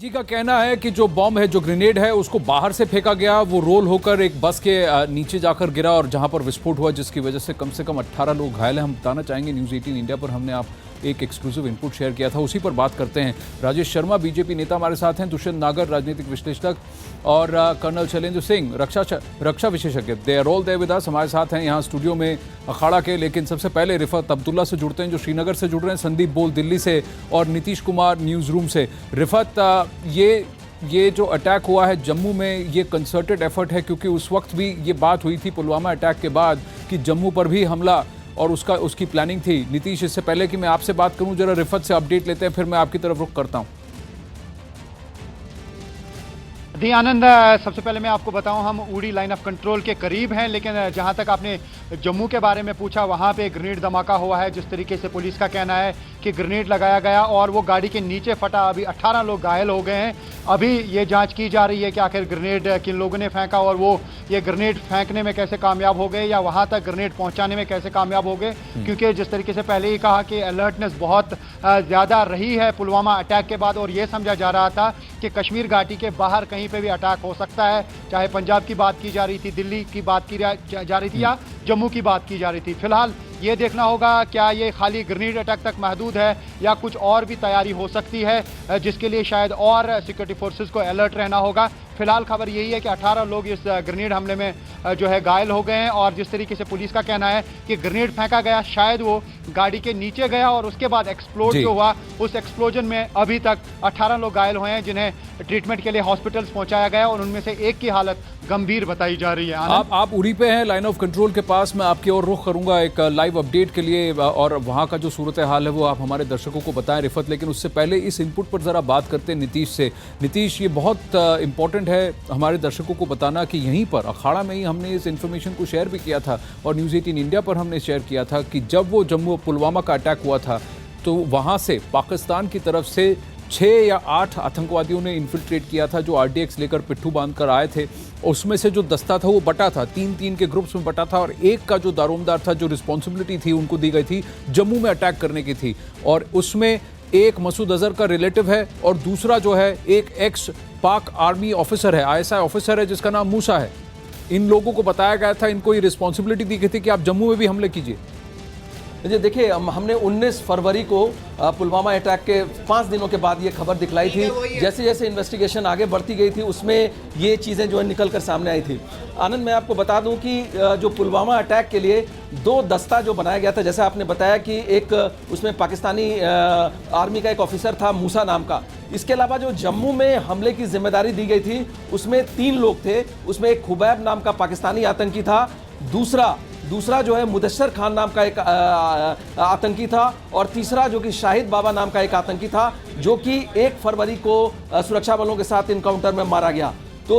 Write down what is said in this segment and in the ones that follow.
जी का कहना है कि जो बॉम्ब है, जो ग्रेनेड है, उसको बाहर से फेंका गया, वो रोल होकर एक बस के नीचे जाकर गिरा और जहां पर विस्फोट हुआ, जिसकी वजह से कम 18 लोग घायल हैं। हम बताना चाहेंगे, न्यूज़ 18 इंडिया पर हमने आप एक एक्सक्लूसिव इनपुट शेयर किया था, उसी पर बात करते हैं। राजेश शर्मा बीजेपी नेता हमारे साथ हैं, दुष्यंत नागर राजनीतिक विश्लेषक और कर्नल शैलेंद्र सिंह रक्षा विशेषज्ञ, they are all there with us, हमारे साथ हैं यहाँ स्टूडियो में अखाड़ा के। लेकिन सबसे पहले रिफत अब्दुल्ला से जुड़ते हैं जो श्रीनगर से जुड़ रहे हैं, संदीप बोल दिल्ली से और नीतीश कुमार न्यूज़ रूम से। रिफत, ये जो अटैक हुआ है जम्मू में, ये कंसर्टेड एफर्ट है? क्योंकि उस वक्त भी ये बात हुई थी पुलवामा अटैक के बाद कि जम्मू पर भी हमला और उसकी प्लानिंग थी। नीतीश, इससे पहले कि मैं आपसे बात करूं, जरा रिफत से अपडेट लेते हैं, फिर मैं आपकी तरफ रुख करता हूं। जी आनंद, सबसे पहले मैं आपको बताऊं, हम उड़ी लाइन ऑफ कंट्रोल के करीब हैं, लेकिन जहां तक आपने जम्मू के बारे में पूछा, वहां पे ग्रेनेड धमाका हुआ है। जिस तरीके से पुलिस का कहना है कि ग्रेनेड लगाया गया और वो गाड़ी के नीचे फटा, अभी 18 लोग घायल हो गए हैं। अभी ये जांच की जा रही है कि आखिर ग्रेनेड किन लोगों ने फेंका और वो ये ग्रेनेड फेंकने में कैसे कामयाब हो गए या वहां तक ग्रेनेड पहुंचाने में कैसे कामयाब हो गए। क्योंकि जिस तरीके से पहले ही कहा कि अलर्टनेस बहुत ज़्यादा रही है पुलवामा अटैक के बाद, और ये समझा जा रहा था कि कश्मीर घाटी के बाहर कहीं पे भी अटैक हो सकता है। चाहे पंजाब की बात की जा रही थी, दिल्ली की बात की जा रही थी या जम्मू की बात की जा रही थी। फिलहाल ये देखना होगा क्या ये खाली ग्रेनेड अटैक तक महदूद है या कुछ और भी तैयारी हो सकती है, जिसके लिए शायद और सिक्योरिटी फोर्सेस को अलर्ट रहना होगा। फिलहाल खबर यही है कि 18 लोग इस ग्रेनेड हमले में जो है घायल हो गए हैं, और जिस तरीके से पुलिस का कहना है कि ग्रेनेड फेंका गया, शायद वो गाड़ी के नीचे गया और उसके बाद एक्सप्लोड जो हुआ, उस एक्सप्लोजन में अभी तक 18 लोग घायल हुए हैं, जिन्हें ट्रीटमेंट के लिए हॉस्पिटल्स पहुंचाया गया और उनमें से एक की हालत गंभीर बताई जा रही है। आप उड़ी पे हैं, लाइन ऑफ कंट्रोल के पास। मैं आपकी ओर रुख करूंगा एक लाइव अपडेट के लिए और वहां का जो सूरत हाल है वो आप हमारे दर्शकों को बताएं रिफत। लेकिन उससे पहले इस इनपुट पर जरा बात करते हैं नीतीश से। नीतीश, ये बहुत इंपॉर्टेंट है हमारे दर्शकों को बताना कि यहीं पर अखाड़ा में ही हमने इस इन्फॉर्मेशन को शेयर भी किया था और न्यूज़ 18 इंडिया पर हमने शेयर किया था कि जब वो जम्मू पुलवामा का अटैक हुआ था तो वहां से पाकिस्तान की तरफ से 6 या 8 आतंकवादियों ने इन्फिल्ट्रेट किया था, जो RDX लेकर पिट्ठू बांधकर आए थे। उसमें से जो दस्ता था वो बटा था, 3-3 के ग्रुप्स में बटा था, और एक का जो दारोमदार था, जो रिस्पॉन्सिबिलिटी थी उनको दी गई थी जम्मू में अटैक करने की थी, और उसमें एक मसूद अजहर का रिलेटिव है और दूसरा जो है एक एक्स पाक आर्मी ऑफिसर है, ISI ऑफिसर है, जिसका नाम मूसा है। इन लोगों को बताया गया था, इनको ये रिस्पॉन्सिबिलिटी दी गई थी कि आप जम्मू में भी हमले कीजिए। जी देखिए, हमने 19 फरवरी को पुलवामा अटैक के 5 दिनों के बाद ये खबर दिखलाई थी। जैसे जैसे इन्वेस्टिगेशन आगे बढ़ती गई थी उसमें ये चीज़ें जो है निकल कर सामने आई थी। आनंद, मैं आपको बता दूं कि जो पुलवामा अटैक के लिए 2 दस्ता जो बनाया गया था, जैसे आपने बताया कि एक उसमें पाकिस्तानी आर्मी का एक ऑफिसर था मूसा नाम का। इसके अलावा जो जम्मू में हमले की जिम्मेदारी दी गई थी उसमें 3 लोग थे। उसमें एक खुबैब नाम का पाकिस्तानी आतंकी था, दूसरा जो है मुदस्सर खान नाम का एक आतंकी था, और तीसरा जो कि शाहिद बाबा नाम का एक आतंकी था, जो कि 1 फरवरी को सुरक्षा बलों के साथ इनकाउंटर में मारा गया। तो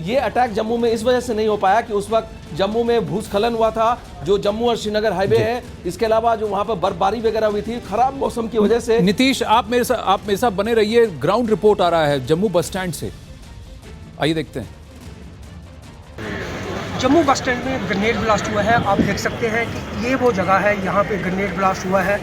ये अटैक जम्मू में इस वजह से नहीं हो पाया कि उस वक्त जम्मू में भूस्खलन हुआ था, जो जम्मू और श्रीनगर हाईवे है। इसके अलावा जो वहाँ पर बर्फबारी वगैरह हुई थी, खराब मौसम की वजह से। नीतीश, आप मेरे साथ बने रहिए, ग्राउंड रिपोर्ट आ रहा है जम्मू बस स्टैंड से, आइए देखते हैं। जम्मू बस स्टैंड में ग्रेनेड ब्लास्ट हुआ है। आप देख सकते हैं कि ये वो जगह है, यहाँ पे ग्रेनेड ब्लास्ट हुआ है,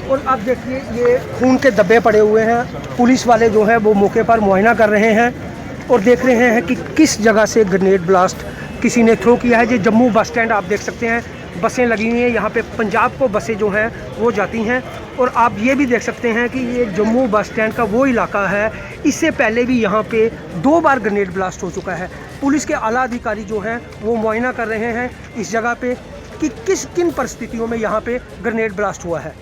और आप देखिए ये खून के धब्बे पड़े हुए हैं। पुलिस वाले जो है वो मौके पर मुआयना कर रहे हैं और देख रहे हैं कि किस जगह से ग्रेनेड ब्लास्ट किसी ने थ्रो किया है। ये जम्मू बस स्टैंड आप देख सकते हैं, बसें लगी हुई हैं, यहाँ पे पंजाब को बसें जो हैं वो जाती हैं। और आप ये भी देख सकते हैं कि ये जम्मू बस स्टैंड का वो इलाका है, इससे पहले भी यहाँ पे 2 बार ग्रेनेड ब्लास्ट हो चुका है। पुलिस के आला अधिकारी जो हैं वो मुआयना कर रहे हैं इस जगह पे कि किन परिस्थितियों में यहाँ पे ग्रेनेड ब्लास्ट हुआ है।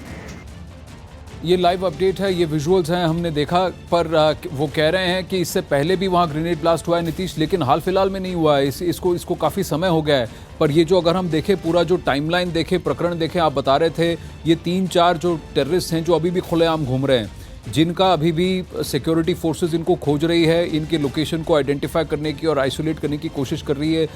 ये लाइव अपडेट है, ये विजुअल्स हैं, हमने देखा, पर वो कह रहे हैं कि इससे पहले भी वहाँ ग्रेनेड ब्लास्ट हुआ है नीतीश, लेकिन हाल फिलहाल में नहीं हुआ है। इसको काफ़ी समय हो गया है। पर ये जो अगर हम देखें, पूरा जो टाइमलाइन देखें, प्रकरण देखें, आप बता रहे थे ये 3-4 जो टेररिस्ट हैं जो अभी भी खुलेआम घूम रहे हैं, जिनका अभी भी सिक्योरिटी फोर्सेस इनको खोज रही है, इनके लोकेशन को आइडेंटिफाई करने की और आइसोलेट करने की कोशिश कर रही है।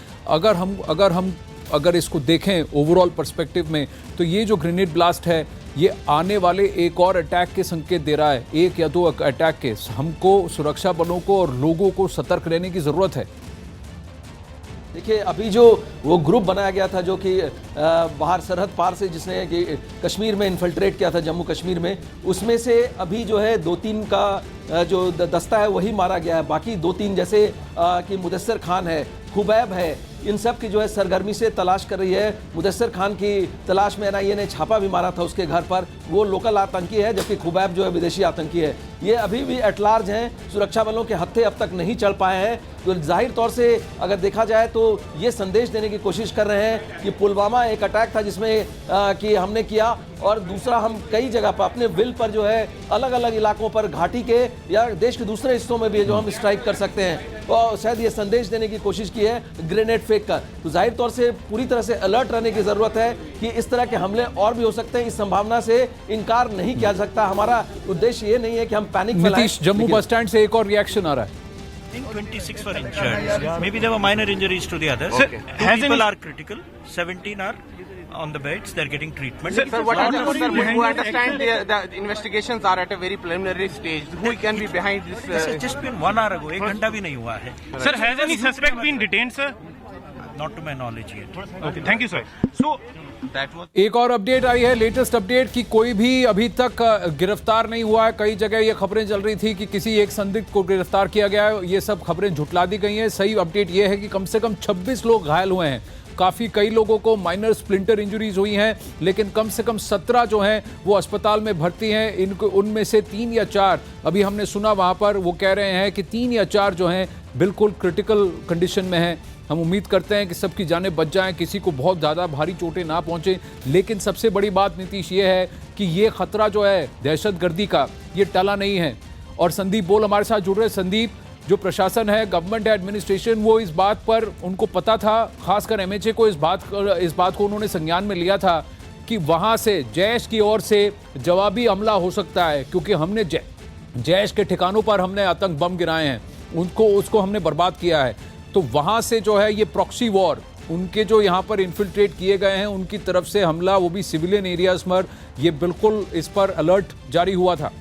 अगर इसको देखें ओवरऑल पर्सपेक्टिव में, तो ये जो ग्रेनेड ब्लास्ट है ये आने वाले एक और अटैक के संकेत दे रहा है, 1 या 2 अटैक के। हमको सुरक्षा बलों को और लोगों को सतर्क रहने की ज़रूरत है। देखिए अभी जो वो ग्रुप बनाया गया था जो कि बाहर सरहद पार से जिसने कि कश्मीर में इन्फिल्ट्रेट किया था, जम्मू कश्मीर में, उसमें से अभी जो है 2-3 का जो दस्ता है वही मारा गया है। बाकी 2-3 जैसे कि मुदस्सिर खान है, खुबैब है, इन सब की जो है सरगर्मी से तलाश कर रही है। मुदस्सिर खान की तलाश में एनआईए ने छापा भी मारा था उसके घर पर, वो लोकल आतंकी है, जबकि खुबैब जो है विदेशी आतंकी है। ये अभी भी एट लार्ज हैं, सुरक्षा बलों के हत्थे अब तक नहीं चढ़ पाए हैं। तो जाहिर तौर से अगर देखा जाए तो ये संदेश देने की कोशिश कर रहे हैं कि पुलवामा एक अटैक था जिसमें कि हमने किया, और दूसरा हम कई जगह पर अपने विल पर जो है अलग अलग इलाकों पर घाटी के या देश के दूसरे हिस्सों में भी जो हम स्ट्राइक कर सकते हैं, और शायद ये संदेश देने की कोशिश की है ग्रेनेड फेंक कर। तो जाहिर तौर से पूरी तरह से अलर्ट रहने की ज़रूरत है कि इस तरह के हमले और भी हो सकते हैं। इस संभावना से इनकार नहीं किया जा सकता। हमारा उद्देश्य ये नहीं है कि हम पैनिक फैलाएं। नीतीश, जम्मू बस स्टैंड से एक और रिएक्शन आ रहा है। I think 26 were injured. Maybe there were minor injuries to the others. Two people are critical. 17 are on the beds. They're getting treatment. Sir, what is sir, we understand the investigations are at a very preliminary stage. Who can be behind this? This has just been 1 hour ago. 1 घंटा भी नहीं हुआ है. Sir, has any suspect been detained, sir? Not to my knowledge yet. Okay, thank you, sir. So, एक और update आई है, latest update, कि कोई भी अभी तक गिरफ्तार नहीं हुआ है। कई जगह ये खबरें चल रही थी कि किसी एक संदिग्ध को गिरफ्तार किया गया है, ये सब खबरें झुटला दी गई हैं। सही अपडेट ये है कि कम से कम 26 लोग घायल हुए हैं। कई लोगों को माइनर स्प्लिंटर इंजरीज हुई हैं, लेकिन कम से कम 17 जो हैं वो अस्पताल में भर्ती हैं। इनको उनमें से 3 या 4 अभी हमने सुना वहाँ पर वो कह रहे हैं कि 3 या 4 जो हैं बिल्कुल क्रिटिकल कंडीशन में हैं। हम उम्मीद करते हैं कि सबकी जानें बच जाएं, किसी को बहुत ज़्यादा भारी चोटें ना पहुंचे। लेकिन सबसे बड़ी बात नीतीश ये है कि ये खतरा जो है दहशतगर्दी का, ये टला नहीं है। और संदीप बोल हमारे साथ जुड़ रहे। संदीप, जो प्रशासन है, गवर्नमेंट एडमिनिस्ट्रेशन, वो इस बात पर उनको पता था, खासकर एमएचए को इस बात को उन्होंने संज्ञान में लिया था कि वहाँ से जैश की ओर से जवाबी हमला हो सकता है, क्योंकि हमने जैश के ठिकानों पर हमने आतंक बम गिराए हैं, उसको हमने बर्बाद किया है। तो वहाँ से जो है ये प्रॉक्सी वॉर, उनके जो यहाँ पर इन्फिल्ट्रेट किए गए हैं उनकी तरफ से हमला, वो भी सिविलियन एरियाज पर, ये बिल्कुल इस पर अलर्ट जारी हुआ था।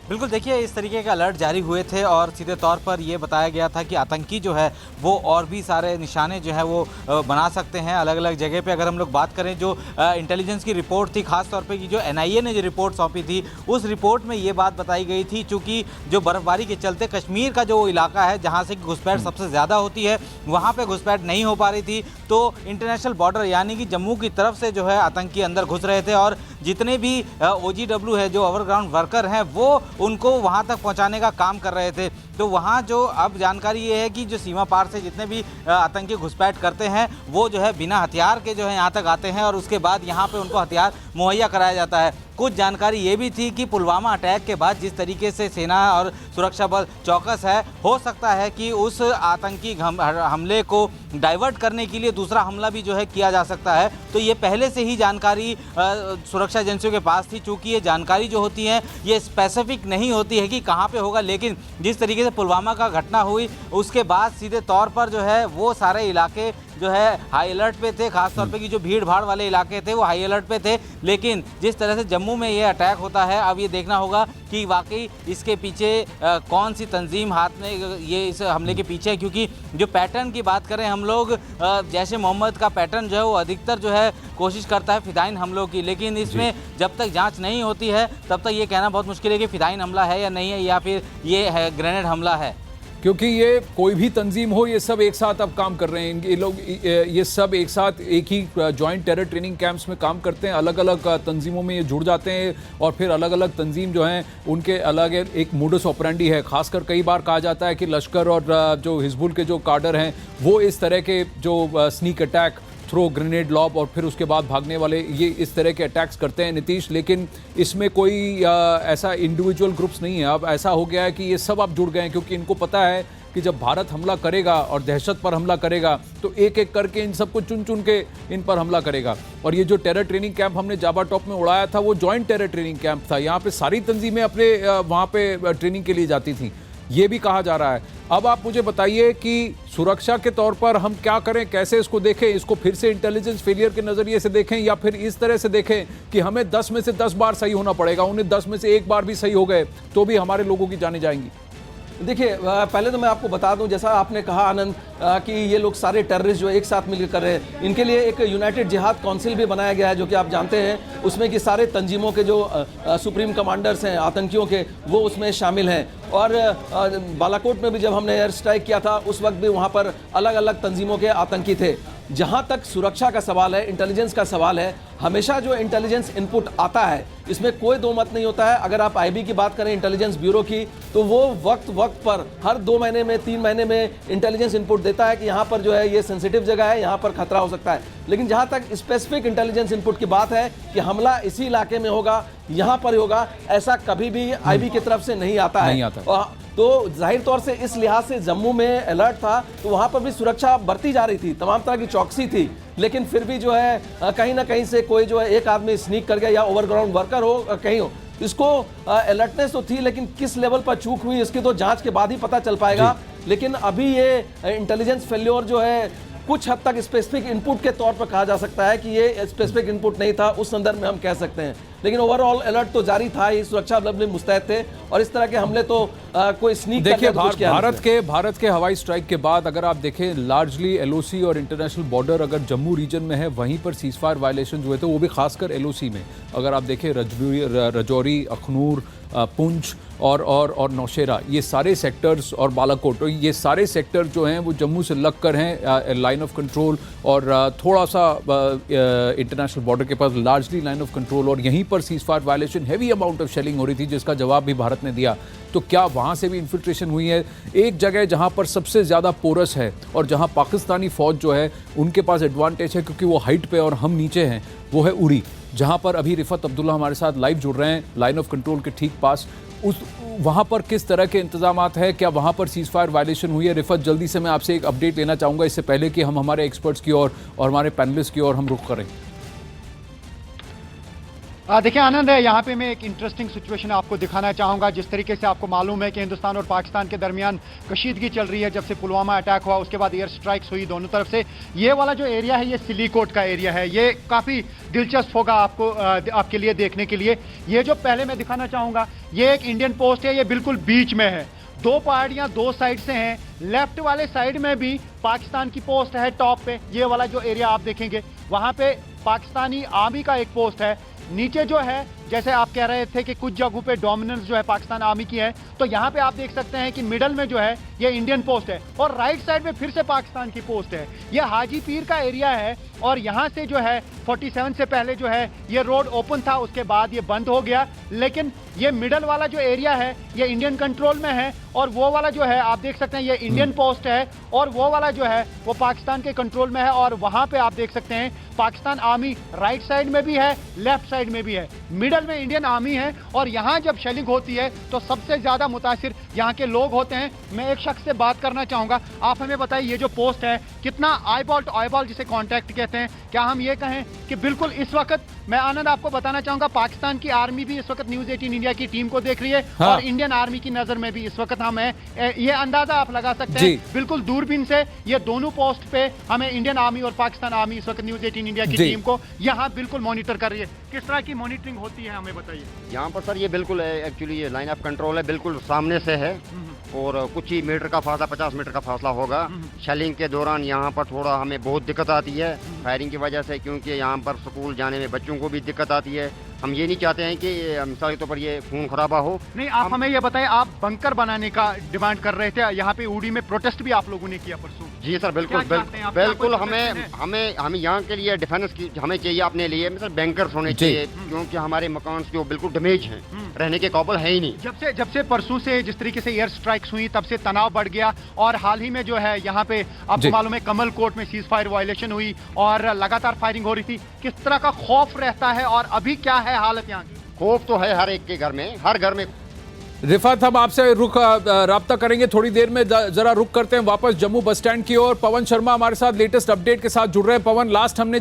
बिल्कुल, देखिए इस तरीके के अलर्ट जारी हुए थे और सीधे तौर पर ये बताया गया था कि आतंकी जो है वो और भी सारे निशाने जो है वो बना सकते हैं अलग अलग जगह पे। अगर हम लोग बात करें, जो इंटेलिजेंस की रिपोर्ट थी, खास तौर पे कि जो एनआईए ने जो रिपोर्ट सौंपी थी, उस रिपोर्ट में ये बात बताई गई थी, चूँकि जो बर्फबारी के चलते कश्मीर का जो इलाका है जहाँ से घुसपैठ सबसे ज़्यादा होती है, वहाँ पर घुसपैठ नहीं हो पा रही थी। तो इंटरनेशनल बॉर्डर यानी कि जम्मू की तरफ से जो है आतंकी अंदर घुस रहे थे, और जितने भी OGW है, जो ओवरग्राउंड वर्कर हैं, वो उनको वहां तक पहुंचाने का काम कर रहे थे। तो वहां जो अब जानकारी ये है कि जो सीमा पार से जितने भी आतंकी घुसपैठ करते हैं, वो जो है बिना हथियार के जो है यहाँ तक आते हैं और उसके बाद यहाँ पे उनको हथियार मुहैया कराया जाता है। कुछ जानकारी ये भी थी कि पुलवामा अटैक के बाद जिस तरीके से सेना और सुरक्षा बल चौकस है, हो सकता है कि उस आतंकी हमले को डाइवर्ट करने के लिए दूसरा हमला भी जो है किया जा सकता है। तो ये पहले से ही जानकारी सुरक्षा एजेंसियों के पास थी। चूँकि ये जानकारी जो होती है ये स्पेसिफिक नहीं होती है कि कहाँ पे होगा, लेकिन जिस तरीके से पुलवामा का घटना हुई उसके बाद सीधे तौर पर जो है वो सारे इलाके जो है हाई अलर्ट पे थे। खासतौर पे कि जो भीड़ भाड़ वाले इलाके थे वो हाई अलर्ट पे थे। लेकिन जिस तरह से जम्मू में ये अटैक होता है, अब ये देखना होगा कि वाकई इसके पीछे कौन सी तंजीम हाथ में ये इस हमले के पीछे है। क्योंकि जो पैटर्न की बात करें हम लोग, जैश ए मोहम्मद का पैटर्न जो है वो अधिकतर जो है कोशिश करता है फिदाइन हमलों की, लेकिन इसमें जब तक जांच नहीं होती है तब तक ये कहना बहुत मुश्किल है कि फिदाइन हमला है या नहीं है, या फिर ये है ग्रेनेड हमला है। क्योंकि ये कोई भी तंजीम हो, ये सब एक साथ अब काम कर रहे हैं। ये लोग ये सब एक साथ एक ही जॉइंट टेरर ट्रेनिंग कैंप्स में काम करते हैं, अलग अलग तंजीमों में ये जुड़ जाते हैं और फिर अलग अलग तंजीम जो हैं उनके अलग एक मोडस ऑपरेंडी है। खासकर कई बार कहा जाता है कि लश्कर और जो हिजबुल के जो काडर हैं वो इस तरह के जो sneak attack, throw, grenade lob और फिर उसके बाद भागने वाले, ये इस तरह के अटैक्स करते हैं नीतीश। लेकिन इसमें कोई ऐसा इंडिविजुअल ग्रुप्स नहीं है। अब ऐसा हो गया है कि ये सब अब जुड़ गए हैं, क्योंकि इनको पता है कि जब भारत हमला करेगा और दहशत पर हमला करेगा तो एक एक करके इन सबको चुन चुन के इन पर हमला करेगा। और ये जो टेरर ट्रेनिंग कैंप हमने जाबा टॉप में उड़ाया था वो जॉइंट टेरर ट्रेनिंग कैंप था। यहाँ पे सारी तंजीमें अपने वहाँ पे ट्रेनिंग के लिए जाती थी, ये भी कहा जा रहा है। अब आप मुझे बताइए कि सुरक्षा के तौर पर हम क्या करें, कैसे इसको देखें? इसको फिर से इंटेलिजेंस फेलियर के नज़रिए से देखें या फिर इस तरह से देखें कि हमें 10 में से 10 बार सही होना पड़ेगा, उन्हें 10 में से 1 बार भी सही हो गए तो भी हमारे लोगों की जानें जाएंगी? देखिए पहले तो मैं आपको बता दूं, जैसा आपने कहा आनंद कि ये लोग सारे टेररिस्ट जो एक साथ मिलकर कर रहे हैं, इनके लिए एक यूनाइटेड जिहाद काउंसिल भी बनाया गया है, जो कि आप जानते हैं उसमें कि सारे तंजीमों के जो सुप्रीम कमांडर्स हैं आतंकियों के, वो उसमें शामिल हैं। और बालाकोट में भी जब हमने एयर स्ट्राइक किया था उस वक्त भी वहाँ पर अलग अलग तंजीमों के आतंकी थे। जहाँ तक सुरक्षा का सवाल है, इंटेलिजेंस का सवाल है, हमेशा जो इंटेलिजेंस इनपुट आता है इसमें कोई दो मत नहीं होता है। अगर आप आईबी की बात करें, इंटेलिजेंस ब्यूरो की, तो वो वक्त पर हर 2 महीने में 3 महीने में इंटेलिजेंस इनपुट देता है कि यहाँ पर जो है ये सेंसिटिव जगह है, यहाँ पर खतरा हो सकता है। लेकिन जहाँ तक स्पेसिफिक इंटेलिजेंस इनपुट की बात है कि हमला इसी इलाके में होगा, यहाँ पर होगा, ऐसा कभी भी आईबी की तरफ से नहीं आता है। तो जाहिर तौर से इस लिहाज से जम्मू में अलर्ट था, तो वहाँ पर भी सुरक्षा बरती जा रही थी, तमाम तरह की चौकसी थी। लेकिन फिर भी जो है कहीं ना कहीं से कोई जो है एक आदमी स्नीक कर गया, या ओवरग्राउंड वर्कर हो कहीं हो, इसको अलर्टनेस तो थी, लेकिन किस लेवल पर चूक हुई इसकी तो जांच के बाद ही पता चल पाएगा। लेकिन अभी ये इंटेलिजेंस फेल्योर जो है कुछ हद तक स्पेसिफिक इनपुट के तौर पर कहा जा सकता है कि ये स्पेसिफिक इनपुट नहीं था, उस संदर्भ में हम कह सकते हैं। लेकिन ओवरऑल अलर्ट तो जारी था ही, सुरक्षा बल भी मुस्तैद थे, और इस तरह के हमले तो कोई स्नीक देखिए भारत के हवाई स्ट्राइक के बाद अगर आप देखें लार्जली एलओसी और इंटरनेशनल बॉर्डर अगर जम्मू रीजन में है, वहीं पर सीजफायर वायलेशन जो है तो वो भी खासकर एलओसी में। अगर आप देखें रजौरी, अखनूर, पुंछ और नौशेरा, ये सारे सेक्टर्स, और बालाकोट, ये सारे सेक्टर जो हैं वो जम्मू से लग कर हैं लाइन ऑफ कंट्रोल, और थोड़ा सा इंटरनेशनल बॉर्डर के पास लार्जली लाइन ऑफ कंट्रोल, और यहीं पर ceasefire violation, heavy amount of shelling हो रही थी, जिसका जवाब भी भारत ने दिया। तो क्या वहाँ से भी इन्फिल्ट्रेशन हुई है? एक जगह जहाँ पर सबसे ज़्यादा पोरस है और जहाँ पाकिस्तानी फ़ौज जो है उनके पास एडवांटेज है क्योंकि वो हाइट पे और हम नीचे हैं, वो है उड़ी, जहाँ पर अभी रिफत अब्दुल्ला हमारे साथ लाइव जुड़ रहे हैं लाइन ऑफ कंट्रोल के ठीक पास। वहाँ पर किस तरह के इंतजामात है? क्या वहाँ पर सीजफायर वायलेशन हुई है? रिफत, जल्दी से मैं आपसे एक अपडेट लेना चाहूँगा इससे पहले कि हम हमारे एक्सपर्ट्स की और हमारे पैनलिस्ट की ओर हम रुख करें। देखिए आनंद है, यहाँ पे मैं एक इंटरेस्टिंग सिचुएशन आपको दिखाना चाहूँगा। जिस तरीके से आपको मालूम है कि हिंदुस्तान और पाकिस्तान के दरमियान कशीदगी चल रही है, जब से पुलवामा अटैक हुआ उसके बाद एयर स्ट्राइक्स हुई दोनों तरफ से। ये वाला जो एरिया है ये सिलीकोट का एरिया है, ये काफ़ी दिलचस्प होगा आपको आपके लिए देखने के लिए। ये जो पहले मैं दिखाना चाहूँगा, ये एक इंडियन पोस्ट है, ये बिल्कुल बीच में है, 2 पहाड़ियाँ 2 साइड से हैं। लेफ्ट वाले साइड में भी पाकिस्तान की पोस्ट है टॉप पे, ये वाला जो एरिया आप देखेंगे वहाँ पे पाकिस्तानी आर्मी का एक पोस्ट है। नीचे जो है, जैसे आप कह रहे थे कि कुछ जगहों पे डोमिनेंस जो है पाकिस्तान आर्मी की है, तो यहाँ पे आप देख सकते हैं कि मिडल में जो है ये इंडियन पोस्ट है, और राइट साइड में फिर से पाकिस्तान की पोस्ट है। ये हाजी पीर का एरिया है, और यहाँ से जो है 47 से पहले जो है ये रोड ओपन था, उसके बाद ये बंद हो गया। लेकिन ये मिडल वाला जो एरिया है ये इंडियन कंट्रोल में है, और वो वाला जो है आप देख सकते हैं ये इंडियन पोस्ट है, और वो वाला जो है वो पाकिस्तान के कंट्रोल में है। और वहाँ पे आप देख सकते हैं पाकिस्तान आर्मी राइट साइड में भी है, लेफ्ट साइड में भी है, मिडल में इंडियन आर्मी है। और यहाँ जब शेलिंग होती है तो सबसे ज्यादा मुतासिर यहाँ के लोग होते हैं। मैं एक शख्स से बात करना चाहूँगा, आप हमें बताइए ये जो पोस्ट है कितना आईबॉल टू आईबॉल जिसे कॉन्टैक्ट कहते हैं, क्या हम ये कहें कि बिल्कुल इस वक्त, मैं आनंद आपको बताना चाहूंगा पाकिस्तान की आर्मी भी इस वक्त न्यूज़ 18 इंडिया की टीम को देख रही है, और इंडियन आर्मी की नजर में भी इस वक्त हम ये अंदाजा आप लगा सकते हैं बिल्कुल दूरबीन से। ये दोनों पोस्ट पे हमें इंडियन आर्मी और पाकिस्तान आर्मी इस वक्त न्यूज़ 18 इंडिया की टीम को यहाँ बिल्कुल मॉनिटर कर रही है। किस तरह की मॉनिटरिंग होती है हमें बताइए। यहाँ पर सर ये बिल्कुल एक्चुअली ये लाइन ऑफ कंट्रोल है, बिल्कुल सामने से है, और कुछ ही मीटर का फासला, 50 मीटर का फासला होगा। शेलिंग के दौरान यहाँ पर थोड़ा हमें बहुत दिक्कत आती है फायरिंग की वजह से, क्योंकि यहाँ पर स्कूल जाने में बच्चों को भी दिक्कत आती है। हम ये नहीं चाहते हैं कि मिसाल के तौर पर ये खून खराबा हो। नहीं, आप हमें ये बताएं, आप बंकर बनाने का डिमांड कर रहे थे, यहाँ पे उड़ी में प्रोटेस्ट भी आप लोगों ने किया परसों। जी सर, बिल्कुल बिल्कुल हमें यहाँ के लिए डिफेंस की हमें चाहिए अपने लिए, मतलब बैंकर्स होने चाहिए, क्योंकि हमारे मकान जो बिल्कुल डैमेज हैं, रहने के काबिल है ही नहीं। जब से परसों से जिस तरीके से एयर स्ट्राइक्स हुई तब से तनाव बढ़ गया, और हाल ही में जो है यहाँ पे आपको मालूम है कमल कोर्ट में सीज फायर वायलेशन हुई और लगातार फायरिंग हो रही थी। किस तरह का खौफ रहता है और अभी क्या है हालत यहाँ की? खौफ तो है हर एक के घर में, हर घर में। रिफत, हम आपसे राब्ता करेंगे थोड़ी देर में, जरा रुक करते हैं वापस जम्मू बस स्टैंड की ओर। पवन शर्मा हमारे साथ लेटेस्ट अपडेट के साथ जुड़ रहे हैं। पवन, लास्ट हमने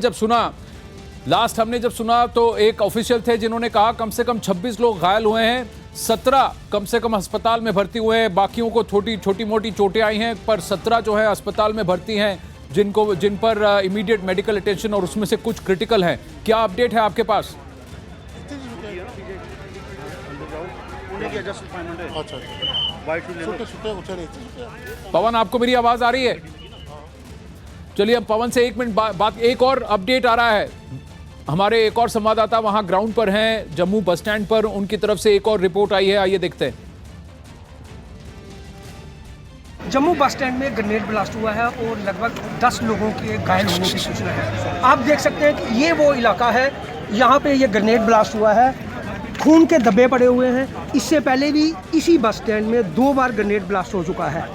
जब सुना तो एक ऑफिशियल थे जिन्होंने कहा कम से कम 26 लोग घायल हुए हैं, 17 कम से कम अस्पताल में भर्ती हुए हैं, बाकियों को छोटी मोटी चोटें आई हैं, पर 17 जो है अस्पताल में भर्ती हैं जिन पर इमीडिएट मेडिकल अटेंशन, और उसमें से कुछ क्रिटिकल हैं। क्या अपडेट है आपके पास? अच्छा पवन, आपको मेरी आवाज आ रही है? चलिए अब पवन से 1 मिनट बात, एक और अपडेट आ रहा है। हमारे एक और संवाददाता वहां ग्राउंड पर हैं, जम्मू बस स्टैंड पर, उनकी तरफ से एक और रिपोर्ट आई है, आइए देखते हैं। जम्मू बस स्टैंड में ग्रेनेड ब्लास्ट हुआ है और लगभग 10 लोगों के घायल होने की सूचना है। आप देख सकते हैं कि ये वो इलाका है, यहाँ पे ये ग्रेनेड ब्लास्ट हुआ है, खून के धब्बे पड़े हुए हैं। इससे पहले भी इसी बस स्टैंड में 2 बार ग्रेनेड ब्लास्ट हो चुका है।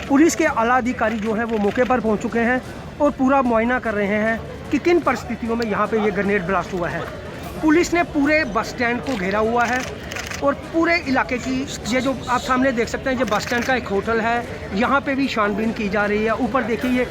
पुलिस के आला अधिकारी जो हैं वो मौके पर पहुँच चुके हैं और पूरा मुआयना कर रहे हैं कि किन परिस्थितियों में यहाँ पे ये ग्रेनेड ब्लास्ट हुआ है। पुलिस ने पूरे बस स्टैंड को घेरा हुआ है और पूरे इलाके की, ये जो आप सामने देख सकते हैं, ये बस स्टैंड का एक होटल है, यहाँ पे भी छानबीन की जा रही है। ऊपर देखिए ये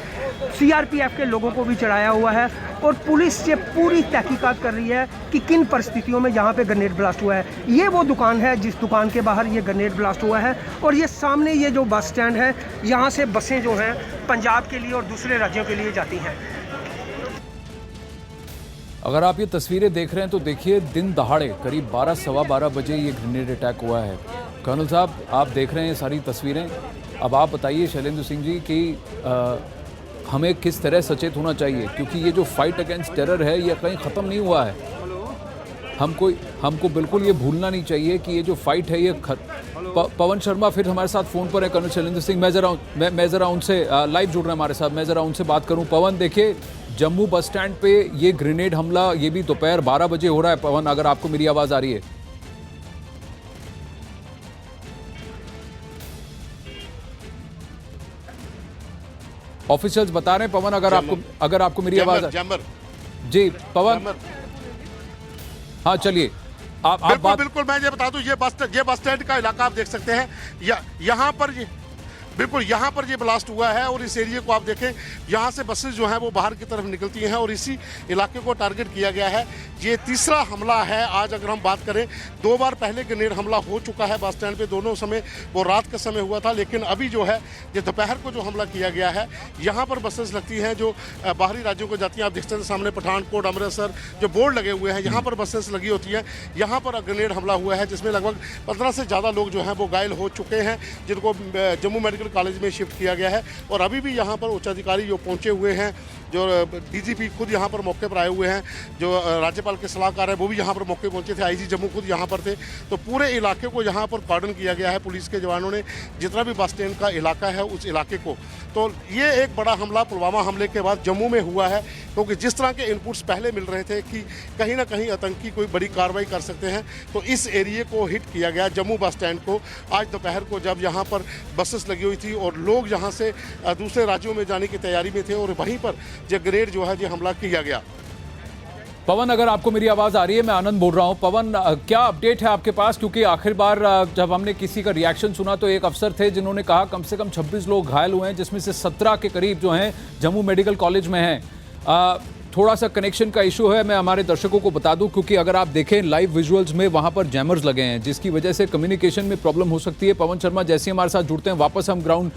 सीआरपीएफ के लोगों को भी चढ़ाया हुआ है और पुलिस ये पूरी तहकीकात कर रही है कि किन परिस्थितियों में यहाँ पे ग्रेनेड ब्लास्ट हुआ है। ये वो दुकान है जिस दुकान के बाहर ये ग्रेनेड ब्लास्ट हुआ है और ये सामने ये जो बस स्टैंड है, यहाँ से बसें जो हैं पंजाब के लिए और दूसरे राज्यों के लिए जाती हैं। अगर आप ये तस्वीरें देख रहे हैं तो देखिए, दिन दहाड़े करीब 12 सवा 12 बजे ये ग्रेनेड अटैक हुआ है। कर्नल साहब, आप देख रहे हैं सारी तस्वीरें, अब आप बताइए शैलेंद्र सिंह जी कि हमें किस तरह सचेत होना चाहिए, क्योंकि ये जो फाइट अगेंस्ट टेरर है ये कहीं ख़त्म नहीं हुआ है। हमको बिल्कुल ये भूलना नहीं चाहिए कि ये जो फाइट है ये पवन शर्मा फिर हमारे साथ फ़ोन पर है, कर्नल शैलेंद्र सिंह, मैं ज़रा उनसे लाइव जुड़ रहे हैं हमारे साथ, मैं ज़रा उनसे बात करूँ। पवन, देखिए जम्मू बस स्टैंड पे ये ग्रेनेड हमला, ये भी दोपहर 12 बजे हो रहा है। पवन, अगर आपको मेरी आवाज़ आ रही है? ऑफिशियल्स बता रहे हैं पवन, अगर आपको मेरी आवाज़ जी पवन, हाँ चलिए आप बिल्कुल मैं ये बता दूं, ये बस स्टैंड का इलाका आप देख सकते हैं, यहाँ पर बिल्कुल यहाँ पर ये ब्लास्ट हुआ है और इस एरिया को आप देखें, यहाँ से बसेस जो हैं वो बाहर की तरफ निकलती हैं और इसी इलाके को टारगेट किया गया है। ये तीसरा हमला है आज। अगर हम बात करें, 2 बार पहले ग्रेनेड हमला हो चुका है बस स्टैंड पे, दोनों समय वो रात के समय हुआ था, लेकिन अभी जो है ये दोपहर को जो हमला किया गया है, यहाँ पर बसेस लगती हैं जो बाहरी राज्यों को जाती हैं। आप देख सकते हैं सामने पठानकोट, अमृतसर जो बोर्ड लगे हुए हैं, यहाँ पर बसेस लगी होती हैं। यहाँ पर ग्रेनेड हमला हुआ है जिसमें लगभग 15 से ज़्यादा लोग जो हैं वो घायल हो चुके हैं, जिनको जम्मू मेडिकल कॉलेज में शिफ्ट किया गया है। और अभी भी यहाँ पर उच्च अधिकारी जो पहुँचे हुए हैं, जो डीजीपी खुद यहाँ पर मौके पर आए हुए हैं, जो राज्यपाल के सलाहकार हैं वो भी यहाँ पर मौके पहुँचे थे, आईजी जम्मू खुद यहाँ पर थे। तो पूरे इलाके को यहाँ पर कॉर्डन किया गया है पुलिस के जवानों ने, जितना भी बस स्टैंड का इलाका है उस इलाके को। तो ये एक बड़ा हमला पुलवामा हमले के बाद जम्मू में हुआ है, क्योंकि जिस तरह के इनपुट्स पहले मिल रहे थे कि कहीं ना कहीं आतंकी कोई बड़ी कार्रवाई कर सकते हैं, तो इस एरिए को हिट किया गया, जम्मू बस स्टैंड को। आज दोपहर को जब यहाँ पर बसेस लगी हुई थी और लोग यहाँ से दूसरे राज्यों में जाने की तैयारी में थे, और वहीं पर जो ग्रेनेड जो है ये हमला किया गया। पवन, अगर आपको मेरी आवाज़ आ रही है, मैं आनंद बोल रहा हूं। पवन, क्या अपडेट है आपके पास? क्योंकि आखिर बार जब हमने किसी का रिएक्शन सुना तो एक अफसर थे जिन्होंने कहा कम से कम 26 लोग घायल हुए हैं, जिसमें से 17 के करीब जो हैं जम्मू मेडिकल कॉलेज में हैं। थोड़ा सा कनेक्शन का इशू है, मैं हमारे दर्शकों को बता दूं, क्योंकि अगर आप देखें लाइव विजुअल्स में वहां पर जैमर्स लगे हैं, जिसकी वजह से कम्युनिकेशन में प्रॉब्लम हो सकती है। पवन शर्मा जैसे हमारे साथ जुड़ते हैं, वापस हम ग्राउंड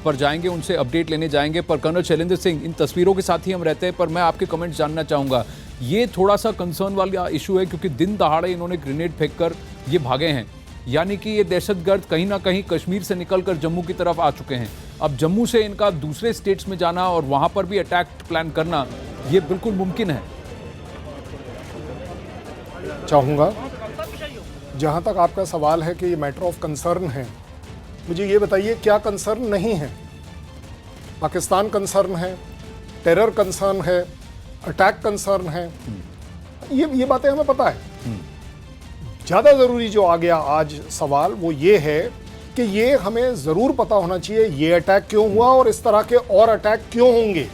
पर जाएंगे, उनसे अपडेट लेने जाएंगे। पर कर्नल शैलेंद्र सिंह, इन तस्वीरों के साथ ही हम रहते हैं, पर मैं आपके कमेंट्स जानना चाहूँगा। ये थोड़ा सा कंसर्न वाला इशू है, क्योंकि दिन दहाड़े इन्होंने ग्रेनेड फेंक कर ये भागे हैं, यानी कि ये दहशतगर्द कहीं ना कहीं कश्मीर से निकलकर जम्मू की तरफ आ चुके हैं। अब जम्मू से इनका दूसरे स्टेट्स में जाना और वहां पर भी अटैक प्लान करना, ये बिल्कुल मुमकिन है। चाहूँगा, जहाँ तक आपका सवाल है कि ये मैटर ऑफ कंसर्न है, मुझे ये बताइए क्या कंसर्न नहीं है? पाकिस्तान कंसर्न है, टेरर कंसर्न है, अटैक कंसर्न है, ये बातें हमें पता है। ज़्यादा ज़रूरी जो आ गया आज सवाल वो ये है कि ये हमें ज़रूर पता होना चाहिए ये अटैक क्यों हुआ और इस तरह के और अटैक क्यों होंगे।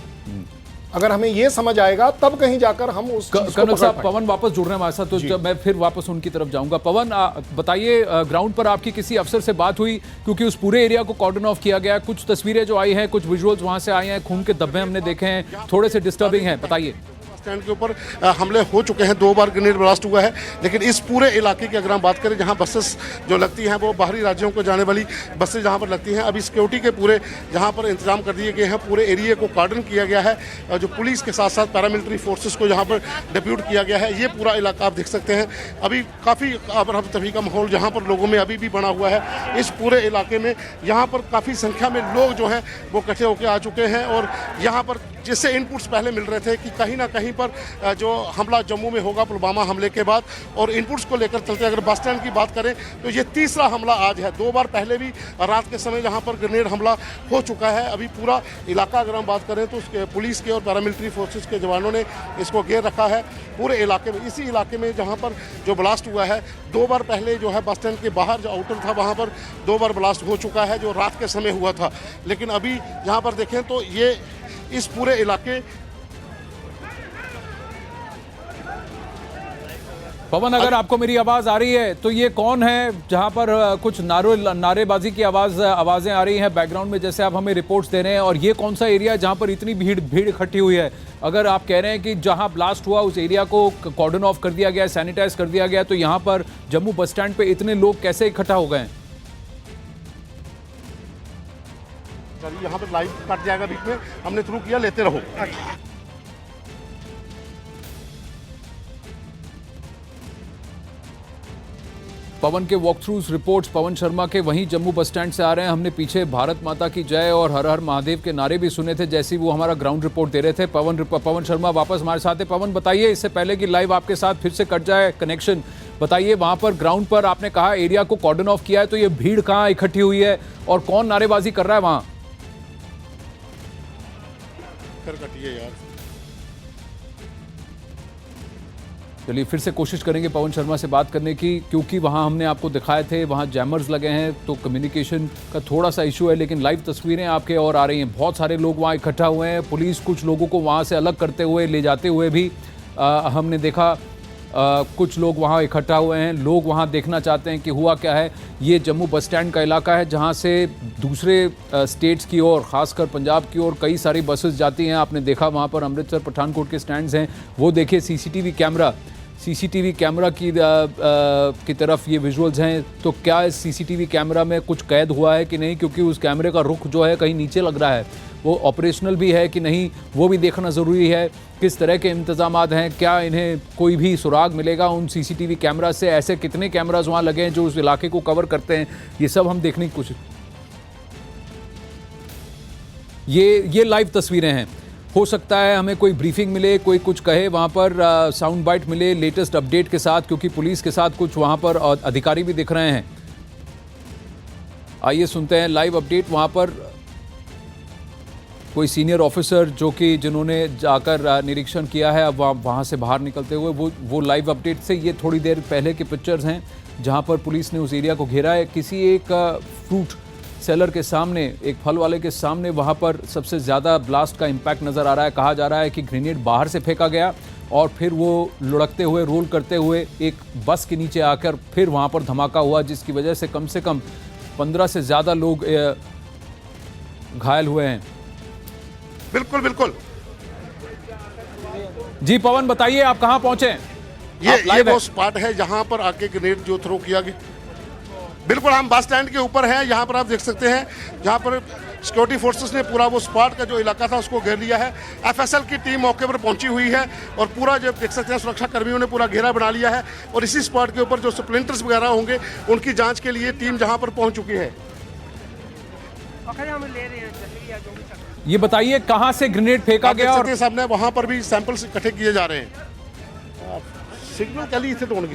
अगर हमें ये समझ आएगा तब कहीं जाकर हम उस कर्नल साहब, पवन वापस जुड़ रहे हैं हमारे साथ, तो जब मैं फिर वापस उनकी तरफ जाऊंगा। पवन, बताइए, ग्राउंड पर आपकी किसी अफसर से बात हुई? क्योंकि उस पूरे एरिया को कॉर्डन ऑफ किया गया है, कुछ तस्वीरें जो आई हैं, कुछ विजुअल्स वहां से आए हैं, खून के धब्बे हमने देखे हैं, थोड़े से डिस्टर्बिंग हैं, बताइए। स्टैंड के ऊपर हमले हो चुके हैं, 2 बार ग्रेनेड ब्लास्ट हुआ है। लेकिन इस पूरे इलाके की अगर हम बात करें, जहां बसेस जो लगती हैं वो बाहरी राज्यों को जाने वाली बसें जहां पर लगती हैं, अभी सिक्योरिटी के पूरे जहां पर इंतजाम कर दिए गए हैं, पूरे एरिया को कार्डन किया गया है। जो पुलिस के साथ साथ पैरामिलिट्री फोर्सेस को यहाँ पर डिप्यूट किया गया है। ये पूरा इलाका आप देख सकते हैं, अभी काफ़ी अफरा तफरी का माहौल जहाँ पर लोगों में अभी भी बना हुआ है। इस पूरे इलाके में यहाँ पर काफ़ी संख्या में लोग जो हैं वो इकट्ठे होकर आ चुके हैं और यहाँ पर जिससे इनपुट्स पहले मिल रहे थे कि कहीं ना कहीं पर जो हमला जम्मू में होगा पुलवामा हमले के बाद, और इनपुट्स को लेकर चलते अगर बस स्टैंड की बात करें तो ये तीसरा हमला आज है। 2 बार पहले भी रात के समय यहाँ पर ग्रेनेड हमला हो चुका है। अभी पूरा इलाका अगर हम बात करें तो उसके पुलिस के और पैरामिलिट्री फोर्सेस के जवानों ने इसको घेर रखा है पूरे इलाके में। इसी इलाके में जहाँ पर जो ब्लास्ट हुआ है, 2 बार पहले जो है बस स्टैंड के बाहर जो आउटर था वहाँ पर 2 बार ब्लास्ट हो चुका है, जो रात के समय हुआ था। लेकिन अभी यहाँ पर देखें तो ये इस पूरे इलाके पवन, अगर आपको मेरी आवाज आ रही है तो ये कौन है जहां पर कुछ नारेबाजी की आवाजें आ रही हैं बैकग्राउंड में, जैसे आप हमें रिपोर्ट्स दे रहे हैं, और ये कौन सा एरिया है जहां पर इतनी भीड़ इकट्ठी हुई है? अगर आप कह रहे हैं कि जहां ब्लास्ट हुआ उस एरिया को कॉर्डन ऑफ कर दिया गया, सैनिटाइज कर दिया गया, तो यहां पर जम्मू बस स्टैंड पे इतने लोग कैसे इकट्ठा हो गए? यहाँ पर लाइव कट जाएगा बीच में, हमने शुरू किया, लेते रहो। पवन के walk throughs reports Pawan Sharma के वहीं जम्मू बस स्टैंड से आ रहे हैं। हमने पीछे भारत माता की जय और हर हर महादेव के नारे भी सुने थे जैसे वो हमारा ग्राउंड रिपोर्ट दे रहे थे। पवन शर्मा वापस हमारे साथ है। पवन, बताइए, इससे पहले कि लाइव आपके साथ फिर से कट जाए कनेक्शन, बताइए वहां पर ग्राउंड पर आपने कहा एरिया को कॉर्डन ऑफ किया है, तो ये भीड़ कहाँ इकट्ठी हुई है और कौन नारेबाजी कर रहा है वहां? यार चलिए फिर से कोशिश करेंगे पवन शर्मा से बात करने की, क्योंकि वहां हमने आपको दिखाए थे वहां जैमर्स लगे हैं तो कम्युनिकेशन का थोड़ा सा इशू है। लेकिन लाइव तस्वीरें आपके और आ रही हैं, बहुत सारे लोग वहां इकट्ठा हुए हैं। पुलिस कुछ लोगों को वहां से अलग करते हुए ले जाते हुए भी हमने देखा। कुछ लोग वहाँ इकट्ठा हुए हैं, लोग वहाँ देखना चाहते हैं कि हुआ क्या है। ये जम्मू बस स्टैंड का इलाका है जहाँ से दूसरे स्टेट्स की ओर, खासकर पंजाब की ओर कई सारी बसेस जाती हैं। आपने देखा वहाँ पर अमृतसर पठानकोट के स्टैंड्स हैं, वो देखिए सीसीटीवी कैमरा की तरफ ये विजुअल्स हैं। तो क्या इस सीसीटीवी कैमरा में कुछ कैद हुआ है कि नहीं, क्योंकि उस कैमरे का रुख जो है कहीं नीचे लग रहा है, वो ऑपरेशनल भी है कि नहीं वो भी देखना ज़रूरी है। किस तरह के इंतजामात हैं, क्या इन्हें कोई भी सुराग मिलेगा उन सीसीटीवी कैमरा से? ऐसे कितने कैमराज वहाँ लगे हैं जो उस इलाके को कवर करते हैं, ये सब हम देखने की कोशिश। ये लाइव तस्वीरें हैं। हो सकता है हमें कोई ब्रीफिंग मिले, कोई कुछ कहे, वहाँ पर साउंड बाइट मिले लेटेस्ट अपडेट के साथ, क्योंकि पुलिस के साथ कुछ वहाँ पर अधिकारी भी दिख रहे हैं। आइए सुनते हैं लाइव अपडेट। वहाँ पर कोई सीनियर ऑफिसर जिन्होंने जाकर निरीक्षण किया है, अब वहाँ से बाहर निकलते हुए वो लाइव अपडेट से ये थोड़ी देर पहले के पिक्चर्स हैं जहाँ पर पुलिस ने उस एरिया को घेरा है। किसी एक फ्रूट सेलर के सामने, एक फल वाले के सामने वहाँ पर सबसे ज़्यादा ब्लास्ट का इम्पैक्ट नज़र आ रहा है। कहा जा रहा है कि ग्रेनेड बाहर से फेंका गया और फिर वो लुढ़कते हुए, रोल करते हुए एक बस के नीचे आकर फिर वहाँ पर धमाका हुआ, जिसकी वजह से कम 15 से ज़्यादा लोग घायल हुए हैं। बिल्कुल बिल्कुल जी पवन, बताइए आप कहां पहुंचे? ये वो स्पॉट है जहां पर आके ग्रेनेड जो थ्रो किया गया। बिल्कुल हम बस स्टैंड के ऊपर हैं, यहां पर आप देख सकते हैं जहां पर सिक्योरिटी फोर्सेस ने पूरा वो स्पॉट का जो इलाका था उसको घेर लिया है। एफएसएल की टीम मौके पर पहुंची हुई है और पूरा जो देख सकते हैं सुरक्षा कर्मियों ने पूरा घेरा बना लिया है और इसी स्पॉट के ऊपर जो स्प्लिंटर्स वगैरह होंगे उनकी जांच के लिए टीम जहां पर पहुंच चुकी है। ये बताइए कहां से ग्रेनेड फेंका गया और सामने वहां पर भी सैंपल्स इकट्ठे किए जा रहे हैं। सिग्नल कैली इसे टोन की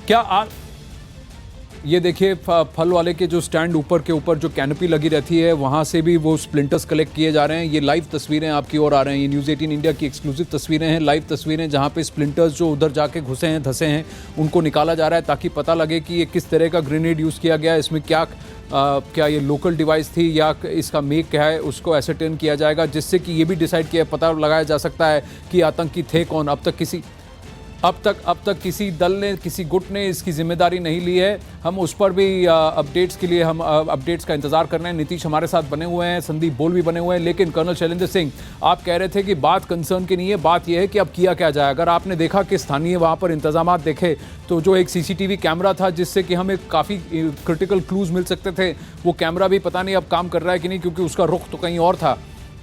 क्या ये देखिए फल वाले के जो स्टैंड ऊपर के ऊपर जो कैनोपी लगी रहती है वहां से भी वो स्प्लिंटर्स कलेक्ट किए जा रहे हैं। ये लाइव तस्वीरें आपकी ओर आ रहे हैं, ये न्यूज़ 18 इंडिया की एक्सक्लूसिव तस्वीरें हैं, लाइव तस्वीरें जहां पे स्प्लिंटर्स जो उधर जाके घुसे हैं, धसे हैं, उनको निकाला जा रहा है ताकि पता लगे कि ये किस तरह का ग्रेनेड यूज़ किया गया है, इसमें क्या ये लोकल डिवाइस थी या इसका मेक क्या है, उसको एसरटेन किया जाएगा, जिससे कि ये भी डिसाइड किया पता लगाया जा सकता है कि आतंकी थे कौन। अब तक अब तक किसी दल ने, किसी गुट ने इसकी जिम्मेदारी नहीं ली है। हम उस पर भी अपडेट्स के लिए हम अपडेट्स का इंतजार कर रहे हैं। नीतीश हमारे साथ बने हुए हैं, संदीप बोल भी बने हुए हैं। लेकिन कर्नल शैलेंद्र सिंह, आप कह रहे थे कि बात कंसर्न की नहीं है, बात यह है कि अब किया क्या जाए। अगर आपने देखा कि स्थानीय वहां पर इंतजाम देखे तो जो एक सीसीटीवी कैमरा था जिससे कि हमें काफ़ी क्रिटिकल क्लूज मिल सकते थे, वो कैमरा भी पता नहीं अब काम कर रहा है कि नहीं, क्योंकि उसका रुख तो कहीं और था।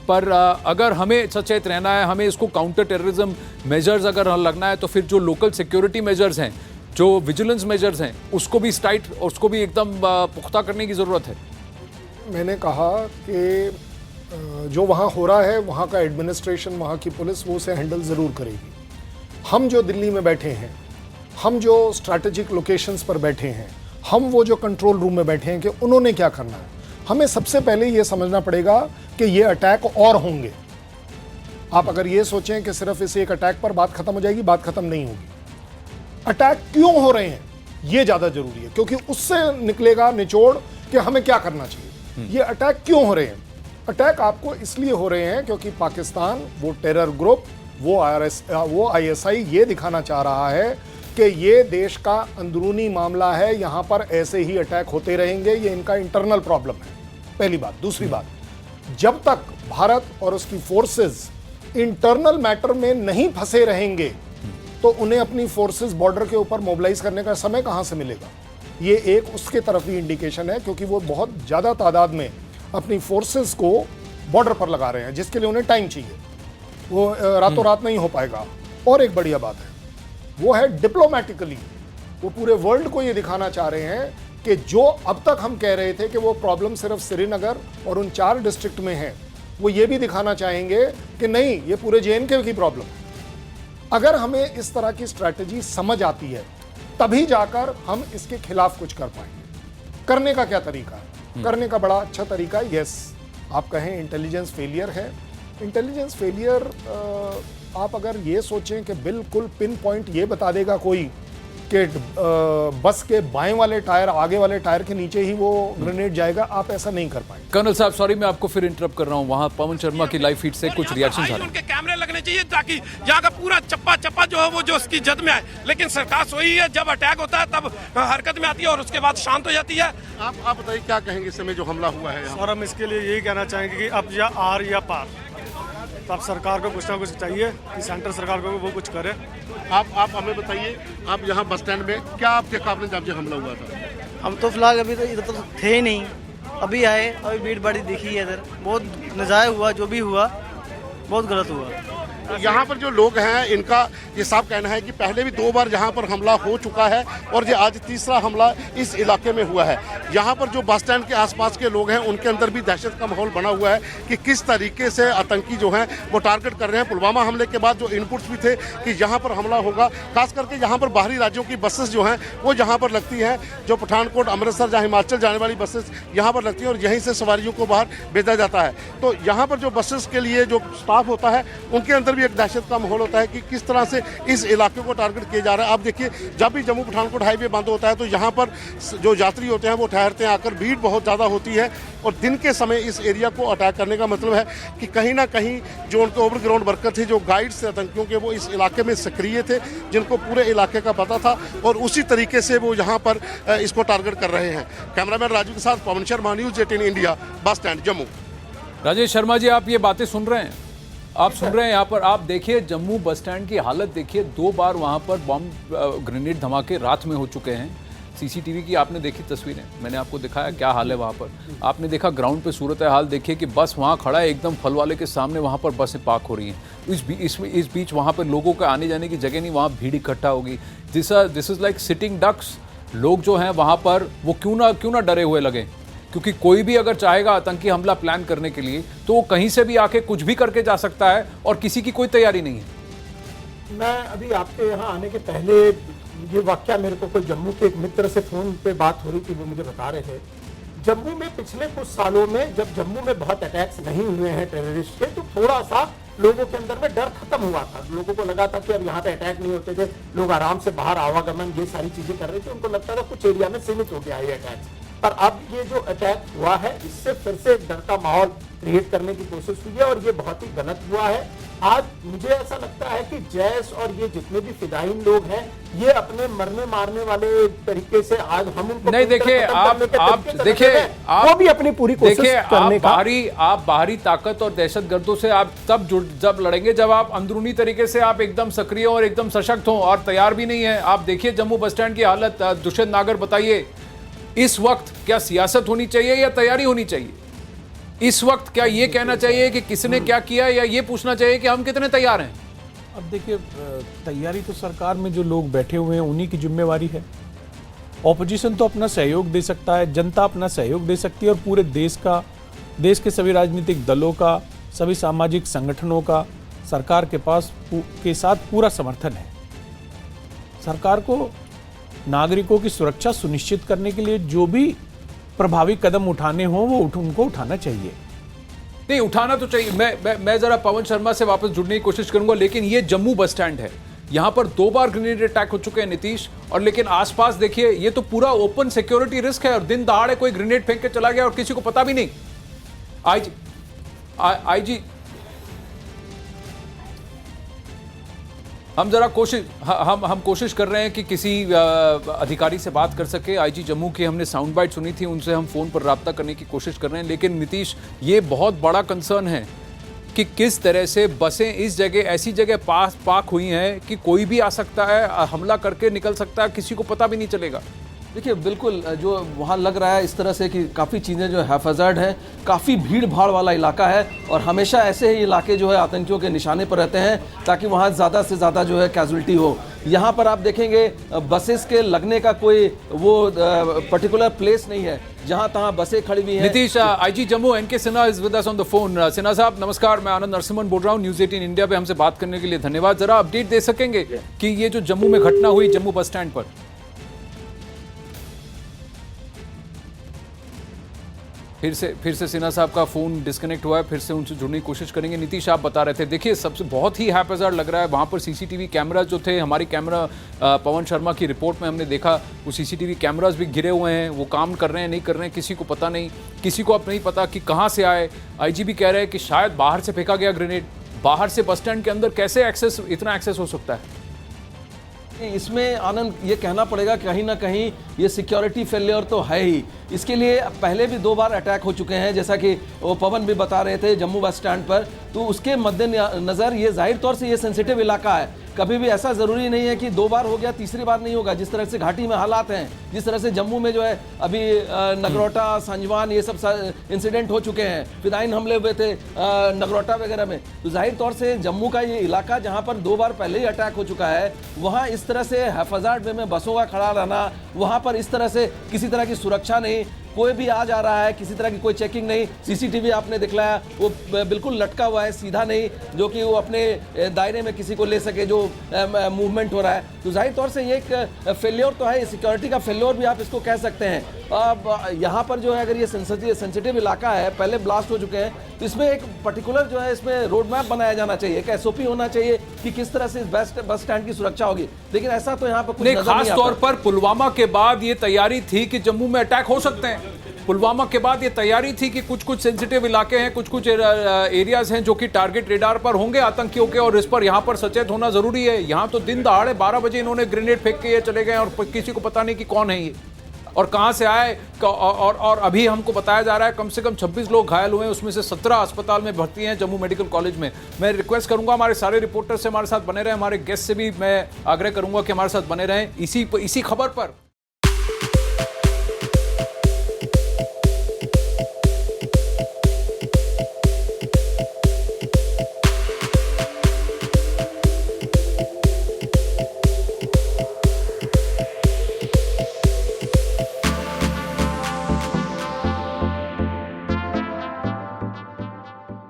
पर अगर हमें सचेत रहना है, हमें इसको काउंटर टेररिज्म मेजर्स अगर लगना है, तो फिर जो लोकल सिक्योरिटी मेजर्स हैं, जो विजिलेंस मेजर्स हैं, उसको भी टाइट और उसको भी एकदम पुख्ता करने की ज़रूरत है। मैंने कहा कि जो वहाँ हो रहा है, वहाँ का एडमिनिस्ट्रेशन, वहाँ की पुलिस वो उसे हैंडल ज़रूर करेगी। हम जो दिल्ली में बैठे हैं, हम जो स्ट्रैटेजिक लोकेशंस पर बैठे हैं, हम वो जो कंट्रोल रूम में बैठे हैं कि उन्होंने क्या करना है, हमें सबसे पहले ये समझना पड़ेगा कि ये अटैक और होंगे। आप अगर ये सोचें कि सिर्फ इस एक अटैक पर बात खत्म हो जाएगी, बात खत्म नहीं होगी। अटैक क्यों हो रहे हैं ये ज़्यादा जरूरी है, क्योंकि उससे निकलेगा निचोड़ कि हमें क्या करना चाहिए। ये अटैक क्यों हो रहे हैं? अटैक आपको इसलिए हो रहे हैं क्योंकि पाकिस्तान, वो टेरर ग्रुप, वो ISI ये दिखाना चाह रहा है कि ये देश का अंदरूनी मामला है, यहाँ पर ऐसे ही अटैक होते रहेंगे, ये इनका इंटरनल प्रॉब्लम है। पहली बात। दूसरी बात, जब तक भारत और उसकी फोर्सेस इंटरनल मैटर में नहीं फंसे रहेंगे तो उन्हें अपनी फोर्सेस बॉर्डर के ऊपर मोबिलाइज करने का समय कहां से मिलेगा? ये एक उसके तरफ ही इंडिकेशन है, क्योंकि वो बहुत ज़्यादा तादाद में अपनी फोर्सेस को बॉर्डर पर लगा रहे हैं, जिसके लिए उन्हें टाइम चाहिए। वो रातों रात नहीं हो पाएगा। और एक बढ़िया बात है, वो है डिप्लोमेटिकली वो पूरे वर्ल्ड को ये दिखाना चाह रहे हैं कि जो अब तक हम कह रहे थे कि वो प्रॉब्लम सिर्फ श्रीनगर और उन 4 डिस्ट्रिक्ट में है, वो ये भी दिखाना चाहेंगे कि नहीं, ये पूरे JNK की प्रॉब्लम है। अगर हमें इस तरह की स्ट्रैटेजी समझ आती है, तभी जाकर हम इसके खिलाफ कुछ कर पाएंगे। करने का क्या तरीका है? करने का बड़ा अच्छा तरीका है, यस, आप कहें इंटेलिजेंस फेलियर है। इंटेलिजेंस फेलियर आप अगर ये सोचें कि बिल्कुल पिन पॉइंट ये बता देगा कोई कि बस के बाएं वाले टायर, आगे वाले टायर के नीचे ही वो ग्रेनेड जाएगा, आप ऐसा नहीं कर पाएंगे। कर्नल साहब, सॉरी मैं आपको फिर इंटरप्ट कर रहा हूँ। वहाँ पवन शर्मा की लाइव फीड से कुछ रिएक्शन आ रहे हैं। उनके कैमरे लगने चाहिए ताकि यहाँ का पूरा चप्पा जो है वो जो उसकी जद में आए। लेकिन सरकार सोई है, जब अटैक होता है तब हरकत में आती है और उसके बाद शांत हो जाती है। आप बताइए क्या कहेंगे इस समय जो हमला हुआ है? सर, हम इसके लिए यही कहना चाहेंगे कि अब या आर या पार, तो अब सरकार को कुछ ना कुछ चाहिए कि सेंट्रल सरकार को वो कुछ करे। आप हमें बताइए, आप यहाँ बस स्टैंड में क्या आप देखा आपने जब ये हमला हुआ था? हम तो फिलहाल अभी तो इधर तो थे ही नहीं, अभी आए, अभी भीड़ भाड़ी दिखी है इधर। बहुत नाजायज हुआ, जो भी हुआ बहुत गलत हुआ। यहाँ पर जो लोग हैं, इनका ये साफ कहना है कि पहले भी 2 बार यहाँ पर हमला हो चुका है और ये आज तीसरा हमला इस इलाके में हुआ है। यहाँ पर जो बस स्टैंड के आसपास के लोग हैं, उनके अंदर भी दहशत का माहौल बना हुआ है कि किस तरीके से आतंकी जो हैं वो टारगेट कर रहे हैं। पुलवामा हमले के बाद जो इनपुट्स भी थे कि यहाँ पर हमला होगा, खास करके यहाँ पर बाहरी राज्यों की बसेस जो हैं वो यहाँ पर लगती हैं, जो पठानकोट, अमृतसर, जहाँ हिमाचल जाने वाली बसेस यहाँ पर लगती हैं और यहीं से सवारियों को बाहर भेजा जाता है। तो यहाँ पर जो बसेस के लिए जो स्टाफ होता है, उनके अंदर भी एक दहशत का माहौल होता है कि किस तरह से इस इलाके को टारगेट किया जा रहा है। आप देखिए, जब भी जम्मू पठानकोट हाईवे बंद होता है तो यहाँ पर जो यात्री होते हैं वो ठहरते हैं आकर, भीड़ बहुत ज़्यादा होती है और दिन के समय इस एरिया को अटैक करने का मतलब है कि कहीं ना कहीं जो उनके ओवरग्राउंड वर्कर थे, जो गाइड्स थे आतंकियों के, वो इस इलाके में सक्रिय थे, जिनको पूरे इलाके का पता था और उसी तरीके से वो यहाँ पर इसको टारगेट कर रहे हैं। कैमरामैन राजू के साथ Pawan Sharma, news 18 India, bus stand Jammu. Rajesh Sharma ji, आप ये बातें सुन रहे हैं, आप सुन रहे हैं यहाँ पर। आप देखिए जम्मू बस स्टैंड की हालत देखिए, 2 बार वहाँ पर बम ग्रेनेड धमाके रात में हो चुके हैं। सीसीटीवी की आपने देखी तस्वीरें, मैंने आपको दिखाया क्या हाल है वहाँ पर। आपने देखा ग्राउंड पे सूरत हाल देखिए कि बस वहाँ खड़ा है एकदम फल वाले के सामने, वहाँ पर बसें पार्क हो रही हैं। इस बीच वहाँ पर लोगों का आने जाने की जगह नहीं, वहाँ भीड़ इकट्ठा होगी। This is like sitting ducks. लोग जो हैं वहाँ पर वो क्यों ना डरे हुए लगे, क्योंकि कोई भी अगर चाहेगा आतंकी हमला प्लान करने के लिए तो वो कहीं से भी आके कुछ भी करके जा सकता है और किसी की कोई तैयारी नहीं है। मैं अभी आपके यहाँ आने के पहले ये वाकया, मेरे को कोई जम्मू के एक मित्र से फोन पे बात हो रही थी, वो मुझे बता रहे थे जम्मू में पिछले कुछ सालों में जब जम्मू में बहुत अटैक्स नहीं हुए हैं टेररिस्ट के, तो थोड़ा सा लोगों के अंदर में डर खत्म हुआ था। लोगों को लगा था कि अब यहाँ पे अटैक नहीं होते थे, लोग आराम से बाहर आवागमन ये सारी चीजें कर रहे थे, उनको लगता था कुछ एरिया में सीमित हो गया ये अटैक। पर अब ये जो अटैक हुआ है, इससे फिर से डर का माहौल क्रिएट करने की कोशिश हुई है और ये बहुत ही गलत हुआ है। आज मुझे ऐसा लगता है कि जैश और ये जितने भी फिदायीन लोग हैं, ये अपने मरने मारने वाले तरीके से आज हम उनको नहीं, देखिए आप देखिए वो भी अपनी पूरी कोशिश करने का। आप बाहरी ताकत और दहशतगर्दों से आप तब जब लड़ेंगे जब आप अंदरूनी तरीके से आप एकदम सक्रिय और एकदम सशक्त हों, और तैयार भी नहीं है। आप देखिए जम्मू बस स्टैंड की हालत। दुष्यंत नागर, बताइए इस वक्त क्या सियासत होनी चाहिए या तैयारी होनी चाहिए? इस वक्त क्या ये कहना चाहिए कि किसने क्या किया, या ये पूछना चाहिए कि हम कितने तैयार हैं? अब देखिए, तैयारी तो सरकार में जो लोग बैठे हुए हैं उन्हीं की जिम्मेवारी है। ऑपोजिशन तो अपना सहयोग दे सकता है, जनता अपना सहयोग दे सकती है, और पूरे देश के सभी राजनीतिक दलों का, सभी सामाजिक संगठनों का सरकार के साथ पूरा समर्थन है। सरकार को नागरिकों की सुरक्षा सुनिश्चित करने के लिए जो भी प्रभावी कदम उठाने हों वो उनको उठाना चाहिए। नहीं, उठाना तो चाहिए। मैं जरा पवन शर्मा से वापस जुड़ने की कोशिश करूंगा, लेकिन ये जम्मू बस स्टैंड है, यहां पर 2 बार ग्रेनेड अटैक हो चुके हैं नीतीश, और लेकिन आसपास देखिए ये तो पूरा ओपन सिक्योरिटी रिस्क है, और दिन दहाड़े कोई ग्रेनेड फेंक के चला गया और किसी को पता भी नहीं। आईजी हम जरा हम कोशिश कर रहे हैं कि किसी अधिकारी से बात कर सके। आईजी जम्मू की हमने साउंड बाइट सुनी थी, उनसे हम फोन पर राब्ता करने की कोशिश कर रहे हैं। लेकिन नीतीश, ये बहुत बड़ा कंसर्न है कि किस तरह से बसें इस जगह, ऐसी जगह पार्क हुई हैं कि कोई भी आ सकता है, हमला करके निकल सकता है, किसी को पता भी नहीं चलेगा। देखिए, बिल्कुल जो वहाँ लग रहा है इस तरह से कि काफ़ी चीज़ें जो हैफाज़र्ड हैं, काफ़ी भीड़ भाड़ वाला इलाका है, और हमेशा ऐसे ही इलाके जो है आतंकियों के निशाने पर रहते हैं ताकि वहाँ ज़्यादा से ज़्यादा जो है कैजुअल्टी हो। यहाँ पर आप देखेंगे बसेस के लगने का कोई वो पर्टिकुलर प्लेस नहीं है, जहाँ तहाँ बसें खड़ी हुई हैं। Nitish, IG Jammu NK Sinha is with us on the phone. Sinha साहब नमस्कार, मैं आनंद नरसिम्हन बोल रहा हूँ, न्यूज़ 18 इंडिया पे हमसे बात करने के लिए धन्यवाद। जरा अपडेट दे सकेंगे कि ये जो जम्मू में घटना हुई जम्मू बस स्टैंड पर? फिर से सिन्हा साहब का फोन डिस्कनेक्ट हुआ है, फिर से उनसे जुड़ने की कोशिश करेंगे। नीतीश, आप बता रहे थे, देखिए सबसे बहुत ही हैपजार्ड लग रहा है वहाँ पर सीसीटीवी कैमराज जो थे, हमारी कैमरा पवन शर्मा की रिपोर्ट में हमने देखा, वो सीसीटीवी कैमराज भी गिरे हुए हैं, वो काम कर रहे हैं नहीं कर रहे हैं किसी को पता नहीं, किसी को अब नहीं पता कि कहाँ से आए। आईजी भी कह रहे हैं कि शायद बाहर से फेंका गया ग्रेनेड। बाहर से बस स्टैंड के अंदर कैसे इतना एक्सेस हो सकता है? इसमें आनंद ये कहना पड़ेगा कहीं ना कहीं ये सिक्योरिटी फेलियर तो है ही। इसके लिए पहले भी 2 बार अटैक हो चुके हैं, जैसा कि वो पवन भी बता रहे थे जम्मू बस स्टैंड पर। तो उसके मद्देनज़र ये जाहिर तौर से ये सेंसिटिव इलाका है, कभी भी ऐसा ज़रूरी नहीं है कि 2 बार हो गया तीसरी बार नहीं होगा। जिस तरह से घाटी में हालात हैं, जिस तरह से जम्मू में जो है अभी नगरोटा, संजवान, ये सब इंसिडेंट हो चुके हैं, फिदायीन हमले हुए थे नगरोटा वगैरह में, तो जाहिर तौर से जम्मू का ये इलाका जहाँ पर 2 बार पहले ही अटैक हो चुका है, वहाँ इस तरह से हैफाज़र्ड वे में बसों का खड़ा रहना, वहाँ पर इस तरह से किसी तरह की सुरक्षा नहीं, कोई भी आ जा रहा है, किसी तरह की कोई चेकिंग नहीं। सीसीटीवी आपने दिखलाया वो बिल्कुल लटका हुआ है, सीधा नहीं, जो कि वो अपने दायरे में किसी को ले सके जो मूवमेंट हो रहा है। तो जाहिर तौर से ये एक फेल्योर तो है, सिक्योरिटी का फेल्योर भी आप इसको कह सकते हैं। अब यहाँ पर जो है अगर ये सेंसिटिव इलाका है, पहले ब्लास्ट हो चुके हैं, तो इसमें एक पर्टिकुलर जो है इसमें रोड मैप बनाया जाना चाहिए, एक SOP होना चाहिए कि किस तरह से इस बस स्टैंड की सुरक्षा होगी। लेकिन ऐसा तो यहाँ पर कुछ नजर नहीं आता। खास तौर पर पुलवामा के बाद ये तैयारी थी कि जम्मू में अटैक हो सकते हैं। पुलवामा के बाद ये तैयारी थी कि कुछ सेंसिटिव इलाके हैं, कुछ एरियाज हैं जो कि टारगेट रेडार पर होंगे आतंकियों के, और इस पर यहाँ पर सचेत होना जरूरी है। यहाँ तो दिन दहाड़े 12 बजे इन्होंने ग्रेनेड फेंक के ये चले गए और किसी को पता नहीं कि कौन है ये और कहाँ से आए। और अभी हमको बताया जा रहा है कम से कम 26 लोग घायल हुए हैं, उसमें से 17 अस्पताल में भर्ती हैं जम्मू मेडिकल कॉलेज में। मैं रिक्वेस्ट करूंगा हमारे सारे रिपोर्टर से हमारे साथ बने रहें, हमारे गेस्ट से भी मैं आग्रह करूंगा कि हमारे साथ बने रहें इसी खबर पर।